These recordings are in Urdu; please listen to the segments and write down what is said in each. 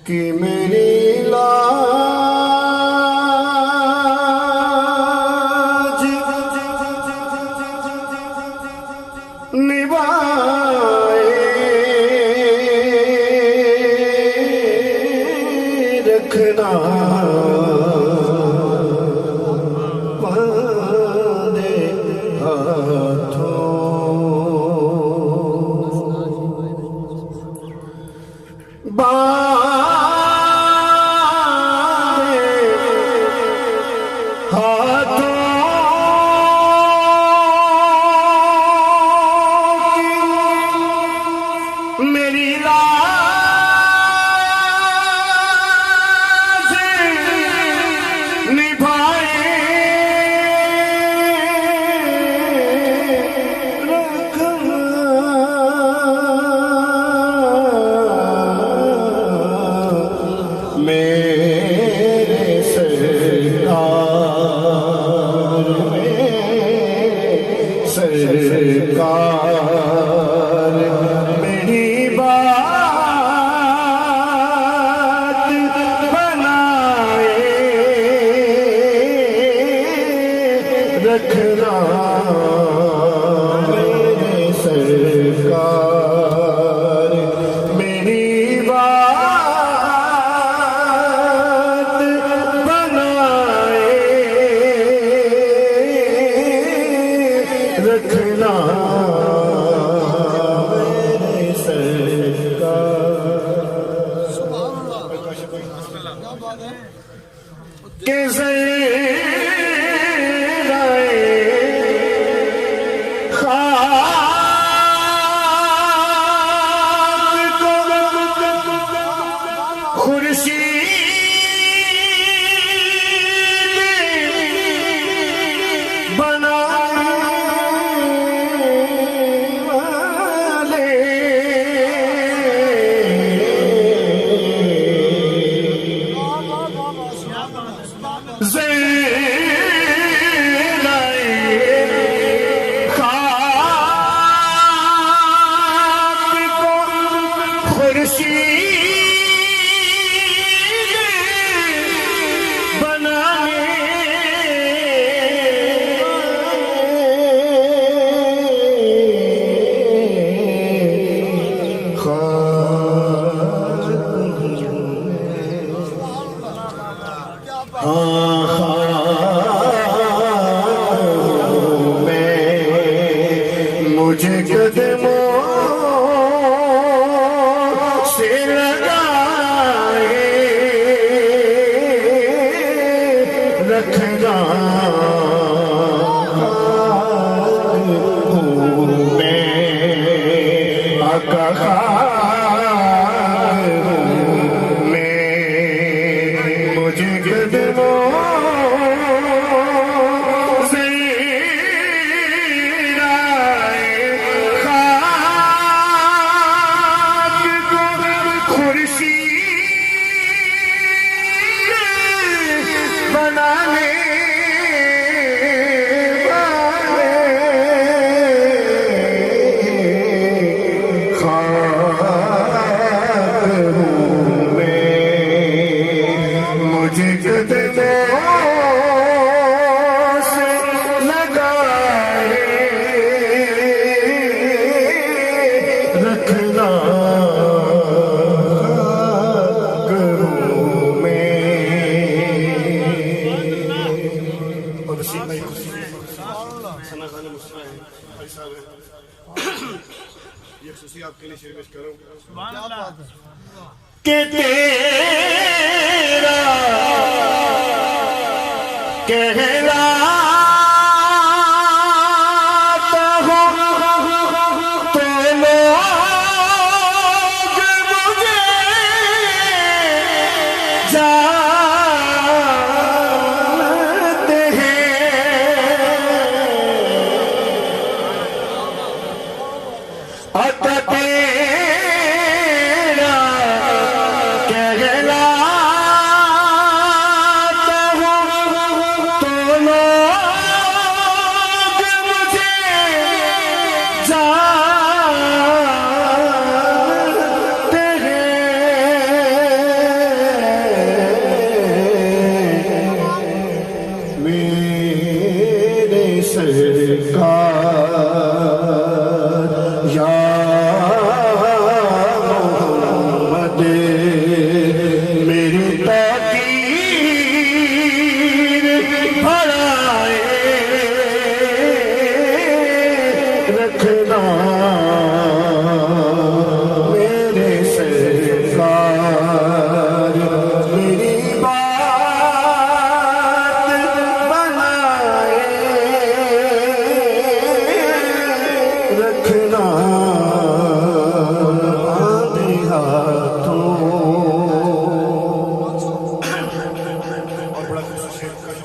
کہ میری لاج نبھائے رکھنا باندھے ہاتھوں میری لاج نبھائے رکھنا میرے سرکار میری بات بنائے رکھنا میرے سرکار میری بات بنائے رکھنا کہ زیرائے خاک کو خورشید بنانے والے مجھے قدموں سے لگائے رکھنا ہوں میں آقا خار ہوں میں مجھے قدموں بنانے والے خاک ہوں میں مجھے قدموں سے لگائے رکھنا یہ خصوصی آپ کے لیے شیر پیش کروں کہ تیرا کہلاتا ہوں تو لوگ مجھے جانتے ہیں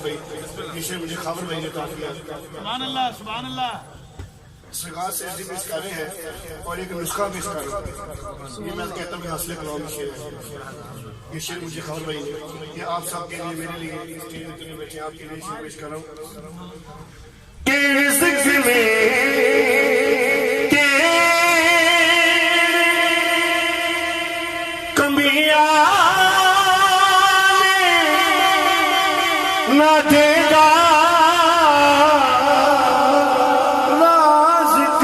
بھائی یہ شعر مجھے خاور بھائی نے عطا کیا. سبحان اللہ سبحان اللہ. سگار سے اس پیش کر رہے ہیں اور ایک نسخہ پیش کر رہے ہیں. یہ میں کہتا ہوں کہ حاصل کلام شعر ہے. یہ شعر مجھے خاور بھائی نے، یہ آپ سب کے لیے میرے لیے بیٹھے آپ کے لیے شعر پیش کر رہا ہوں. کہ رزق میں نہ دے گا رازق.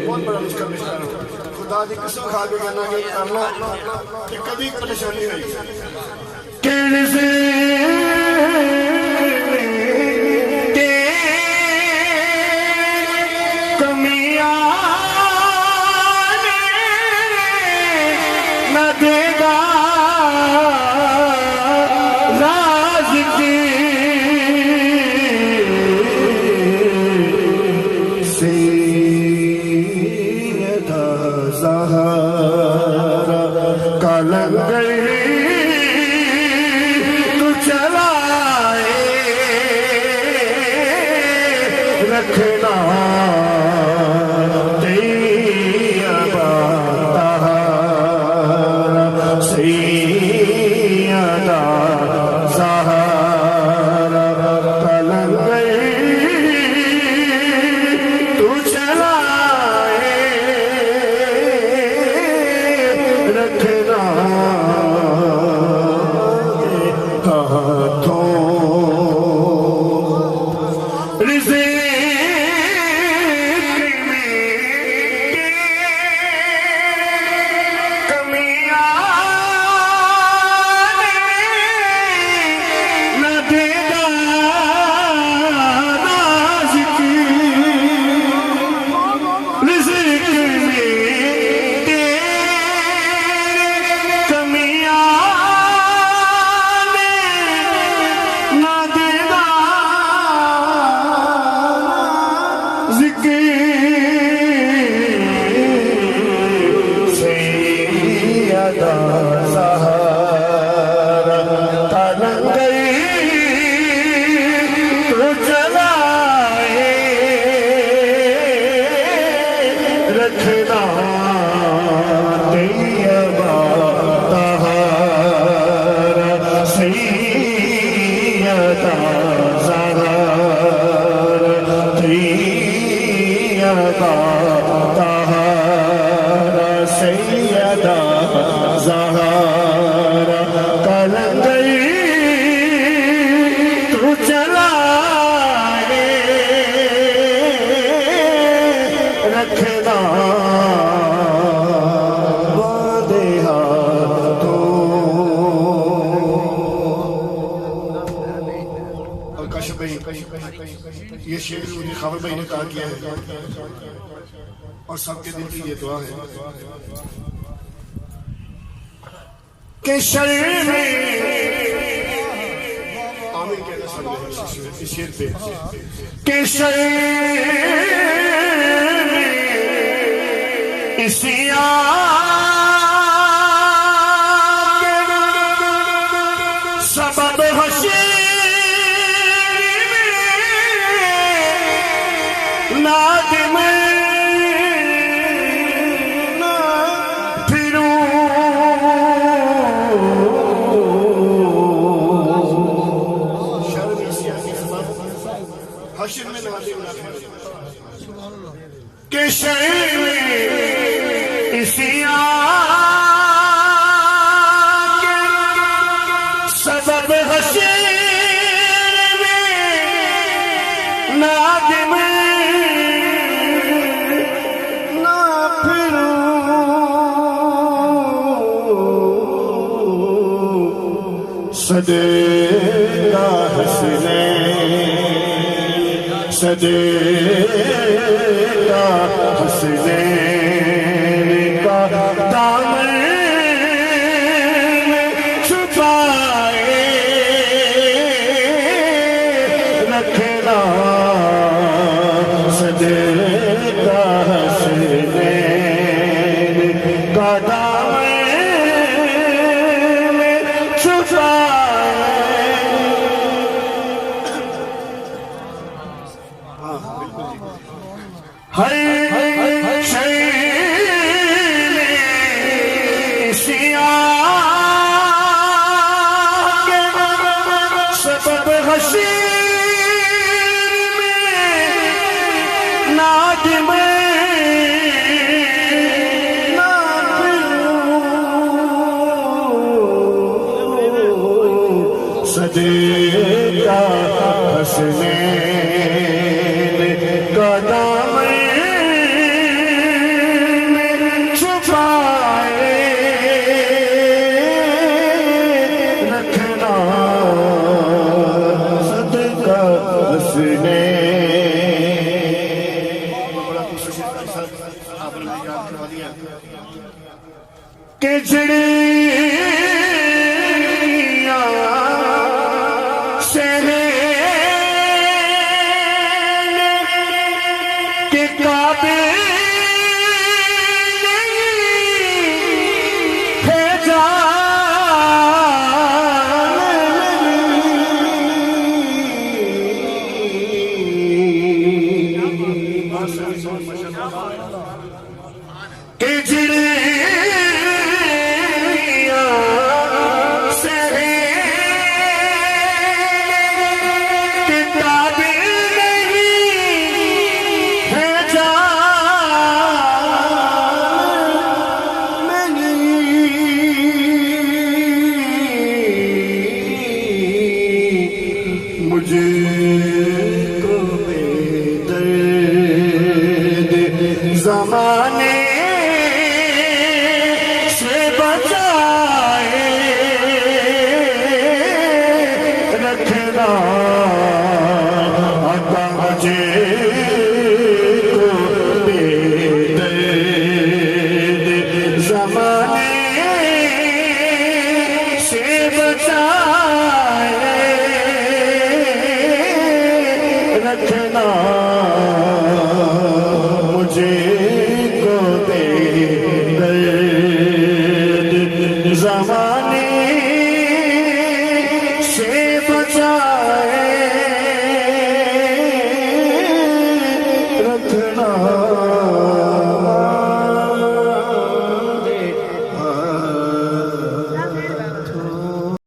بہت بڑا مشکل مشکل خدا دی قسم کھا کے کہنا کہ کرنا کہ کبھی پریشانی نہیں کہ یہ شعر مجھے خاور بھائی نے کہا کیا ہے اور سب کے دل کی یہ دعا ہے کہ شر میں آمین کہنا سمجھے اس شعر پہ کہ شر میں اسی سبب حشر نادم نہ پھروں شرم سیاسی سبب حشر میں نادم نہ پھروں کہ شر میں اسی سبب حشر میں نادم صدیقہ حسنین صدیقہ حسنین کا دامن چھپائے رکھنا صدیقہ حسنین کا دامن حشیر میں نادم صدیقہ حسنین کا دامن چھپائے رکھنا صدیقہ حسنین آپ نے یاد کروا دیا کہ زمانے سے بچائے رکھنا عطا مجھے کو بے درد زمانے سے بچائے رکھنا مجھے زمان